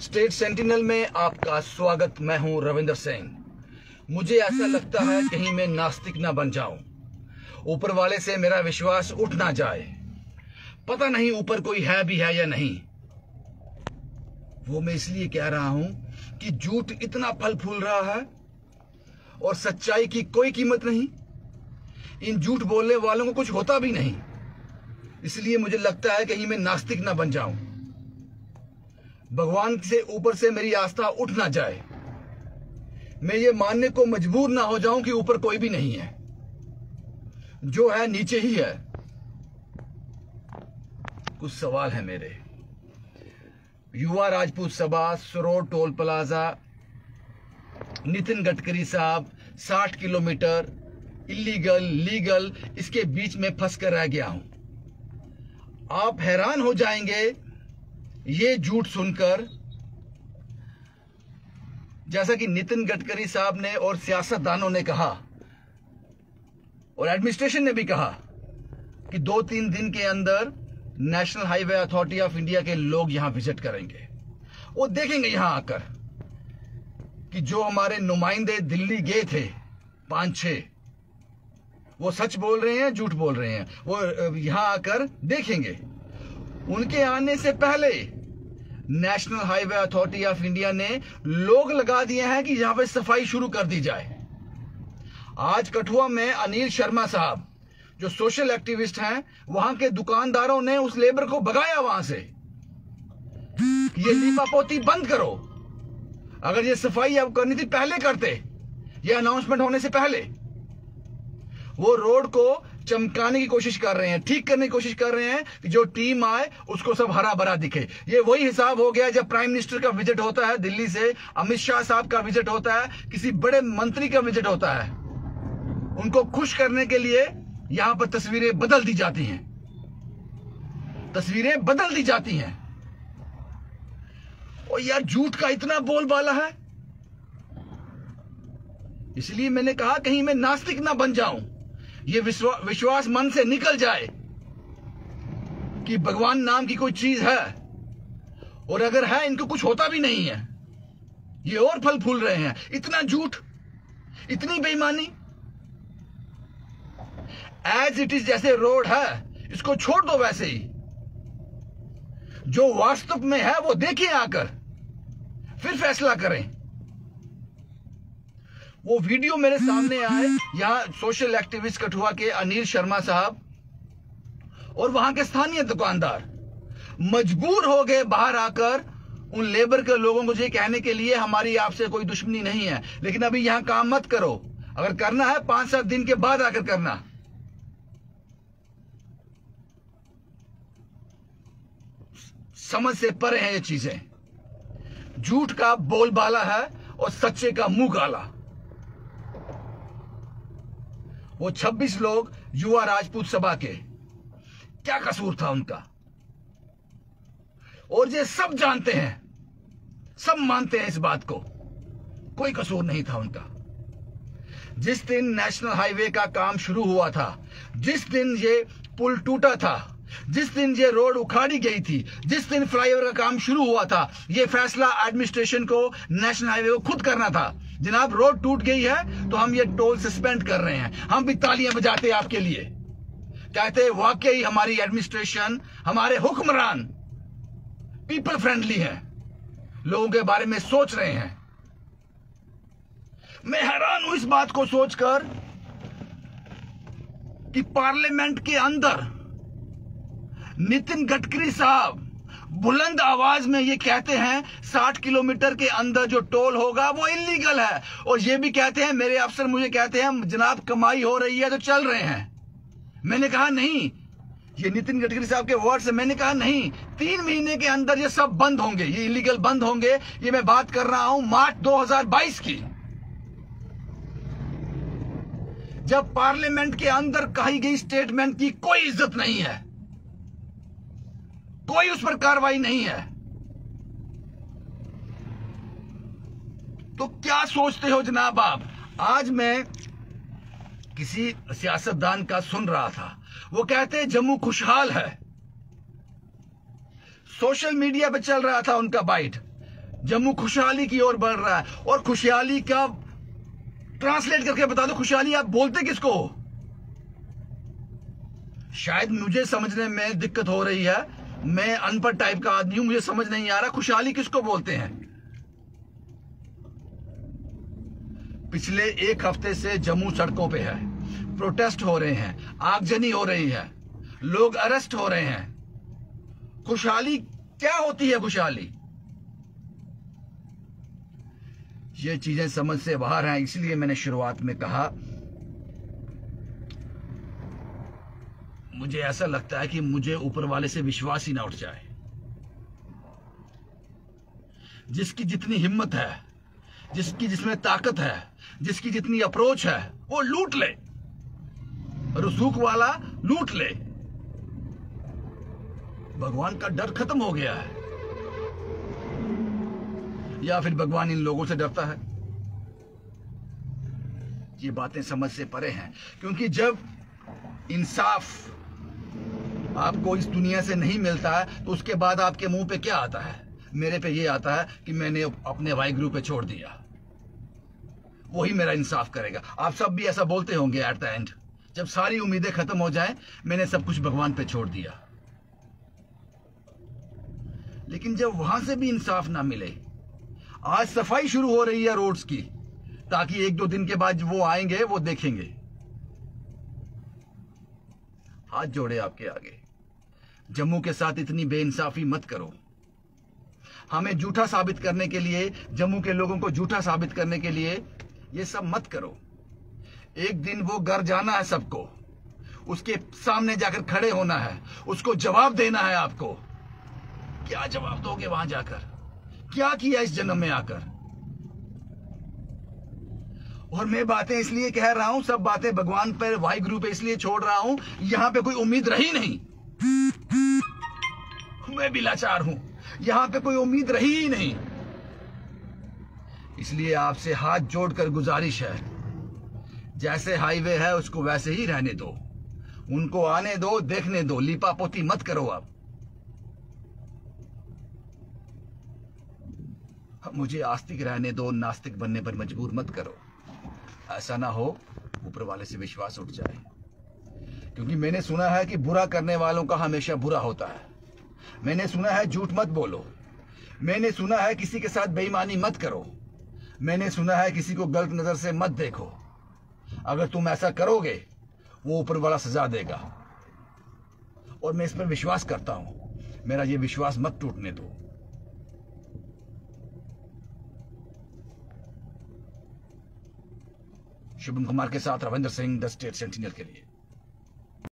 State sentinel में आपका स्वागत। मैं हूं रविंदर सिंह। मुझे ऐसा लगता है कहीं मैं नास्तिक ना बन जाऊं, ऊपर वाले से मेरा विश्वास उठ ना जाए। पता नहीं ऊपर कोई है भी है या नहीं। वो मैं इसलिए कह रहा हूं कि झूठ इतना फल फूल रहा है और सच्चाई की कोई कीमत नहीं। इन झूठ बोलने वालों को कुछ होता भी नहीं। इसलिए मुझे लगता है कहीं मैं नास्तिक ना बन जाऊं, भगवान से ऊपर से मेरी आस्था उठ ना जाए, मैं ये मानने को मजबूर ना हो जाऊं कि ऊपर कोई भी नहीं है, जो है नीचे ही है। कुछ सवाल है मेरे। युवा राजपूत सभा, सरोड टोल प्लाजा, नितिन गडकरी साहब, 60 किलोमीटर इलीगल लीगल, इसके बीच में फंस कर रह गया हूं। आप हैरान हो जाएंगे ये झूठ सुनकर, जैसा कि नितिन गडकरी साहब ने और सियासतदानों ने कहा और एडमिनिस्ट्रेशन ने भी कहा कि 2-3 दिन के अंदर national highway authority of India के लोग यहां विजिट करेंगे। वो देखेंगे यहां आकर कि जो हमारे नुमाइंदे दिल्ली गए थे 5-6, वो सच बोल रहे हैं झूठ बोल रहे हैं। वो यहां आकर देखेंगे। उनके आने से पहले national highway authority of India ने लोग लगा दिए हैं कि यहां पे सफाई शुरू कर दी जाए। आज कठुआ में अनिल शर्मा साहब जो सोशल एक्टिविस्ट हैं, वहां के दुकानदारों ने उस लेबर को भगाया वहां से। ये लीपापोती बंद करो। अगर ये सफाई अब करनी थी पहले करते, ये अनाउंसमेंट होने से पहले। वो रोड को चमकाने की कोशिश कर रहे हैं, ठीक करने की कोशिश कर रहे हैं कि जो टीम आए उसको सब हरा भरा दिखे। ये वही हिसाब हो गया जब प्राइम मिनिस्टर का विजिट होता है दिल्ली से, अमित शाह साहब का विजिट होता है, किसी बड़े मंत्री का विजिट होता है। उनको खुश करने के लिए यहां पर तस्वीरें बदल दी जाती हैं, तस्वीरें बदल दी जाती हैं। और यार झूठ का इतना बोलबाला है। इसलिए मैंने कहा कहीं मैं नास्तिक ना बन जाऊं, ये विश्वास मन से निकल जाए कि भगवान नाम की कोई चीज है, और अगर है इनको कुछ होता भी नहीं है। ये और फल फूल रहे हैं। इतना झूठ, इतनी बेईमानी। एज इट इज जैसे रोड है इसको छोड़ दो वैसे ही। जो वास्तव में है वो देखिए आकर, फिर फैसला करें। वो वीडियो मेरे सामने आए, यहां सोशल एक्टिविस्ट कठुआ के अनिल शर्मा साहब और वहां के स्थानीय दुकानदार मजबूर हो गए बाहर आकर उन लेबर के लोगों को ये कहने के लिए हमारी आपसे कोई दुश्मनी नहीं है, लेकिन अभी यहां काम मत करो। अगर करना है 5-7 दिन के बाद आकर करना। समझ से परे हैं ये चीजें। झूठ का बोलबाला है और सच्चे का मुंह काला। वो 26 लोग युवा राजपूत सभा के, क्या कसूर था उनका? और ये सब जानते हैं, सब मानते हैं इस बात को, कोई कसूर नहीं था उनका। जिस दिन नेशनल हाईवे का काम शुरू हुआ था, जिस दिन ये पुल टूटा था, जिस दिन ये रोड उखाड़ी गई थी, जिस दिन फ्लाईओवर का काम शुरू हुआ था, ये फैसला एडमिनिस्ट्रेशन को, नेशनल हाईवे को खुद करना था। जनाब रोड टूट गई है तो हम ये टोल सस्पेंड कर रहे हैं। हम भी तालियां बजाते हैं आपके लिए, कहते हैं वाकई हमारी एडमिनिस्ट्रेशन, हमारे हुक्मरान पीपल फ्रेंडली हैं, लोगों के बारे में सोच रहे हैं। मैं हैरान हूं इस बात को सोचकर कि पार्लियामेंट के अंदर नितिन गडकरी साहब बुलंद आवाज में ये कहते हैं 60 किलोमीटर के अंदर जो टोल होगा वो इलीगल है, और ये भी कहते हैं, मेरे अफसर मुझे कहते हैं जनाब कमाई हो रही है तो चल रहे हैं। मैंने कहा नहीं, ये नितिन गडकरी साहब के वर्ड से। मैंने कहा नहीं, 3 महीने के अंदर ये सब बंद होंगे, ये इलीगल बंद होंगे। ये मैं बात कर रहा हूं मार्च 2022 की, जब पार्लियामेंट के अंदर कही गई स्टेटमेंट की कोई इज्जत नहीं है, कोई उस पर कार्रवाई नहीं है। तो क्या सोचते हो जनाब आप? आज मैं किसी सियासतदान का सुन रहा था, वो कहते हैं जम्मू खुशहाल है। सोशल मीडिया पे चल रहा था उनका बाइट, जम्मू खुशहाली की ओर बढ़ रहा है। और खुशहाली का ट्रांसलेट करके बता दो, खुशहाली आप बोलते किसको हो? शायद मुझे समझने में दिक्कत हो रही है, मैं अनपढ़ टाइप का आदमी हूं, मुझे समझ नहीं आ रहा खुशहाली किसको बोलते हैं। पिछले एक हफ्ते से जम्मू सड़कों पे है, प्रोटेस्ट हो रहे हैं, आगजनी हो रही है, लोग अरेस्ट हो रहे हैं। खुशहाली क्या होती है? खुशहाली ये चीजें समझ से बाहर हैं। इसलिए मैंने शुरुआत में कहा, मुझे ऐसा लगता है कि मुझे ऊपर वाले से विश्वास ही ना उठ जाए। जिसकी जितनी हिम्मत है, जिसकी जिसमें ताकत है, जिसकी जितनी अप्रोच है, वो लूट ले, रसूख वाला लूट ले। भगवान का डर खत्म हो गया है, या फिर भगवान इन लोगों से डरता है? ये बातें समझ से परे हैं, क्योंकि जब इंसाफ आपको इस दुनिया से नहीं मिलता है तो उसके बाद आपके मुंह पे क्या आता है? मेरे पे ये आता है कि मैंने अपने वाहिगुरु पे छोड़ दिया, वही मेरा इंसाफ करेगा। आप सब भी ऐसा बोलते होंगे एट द एंड, जब सारी उम्मीदें खत्म हो जाएं, मैंने सब कुछ भगवान पे छोड़ दिया। लेकिन जब वहां से भी इंसाफ ना मिले, आज सफाई शुरू हो रही है रोड्स की, ताकि एक दो दिन के बाद वो आएंगे, वो देखेंगे। हाथ जोड़े आपके आगे, जम्मू के साथ इतनी बेइंसाफी मत करो। हमें झूठा साबित करने के लिए, जम्मू के लोगों को झूठा साबित करने के लिए ये सब मत करो। एक दिन वो घर जाना है सबको, उसके सामने जाकर खड़े होना है, उसको जवाब देना है आपको। क्या जवाब दोगे वहां जाकर? क्या किया इस जन्म में आकर? और मैं बातें इसलिए कह रहा हूं, सब बातें भगवान पर, वाहिगुरु पे इसलिए छोड़ रहा हूं, यहां पे कोई उम्मीद रही नहीं। मैं भी लाचार हूं, यहां पे कोई उम्मीद रही ही नहीं। इसलिए आपसे हाथ जोड़कर गुजारिश है, जैसे हाईवे है उसको वैसे ही रहने दो, उनको आने दो, देखने दो, लीपापोती मत करो। आप मुझे आस्तिक रहने दो, नास्तिक बनने पर मजबूर मत करो। ऐसा ना हो ऊपर वाले से विश्वास उठ जाए, क्योंकि मैंने सुना है कि बुरा करने वालों का हमेशा बुरा होता है। मैंने सुना है झूठ मत बोलो, मैंने सुना है किसी के साथ बेईमानी मत करो, मैंने सुना है किसी को गलत नजर से मत देखो। अगर तुम ऐसा करोगे वो ऊपर वाला सजा देगा, और मैं इस पर विश्वास करता हूं। मेरा ये विश्वास मत टूटने दो। शुभम कुमार के साथ Ravindra Singh, the state sentinel के लिए।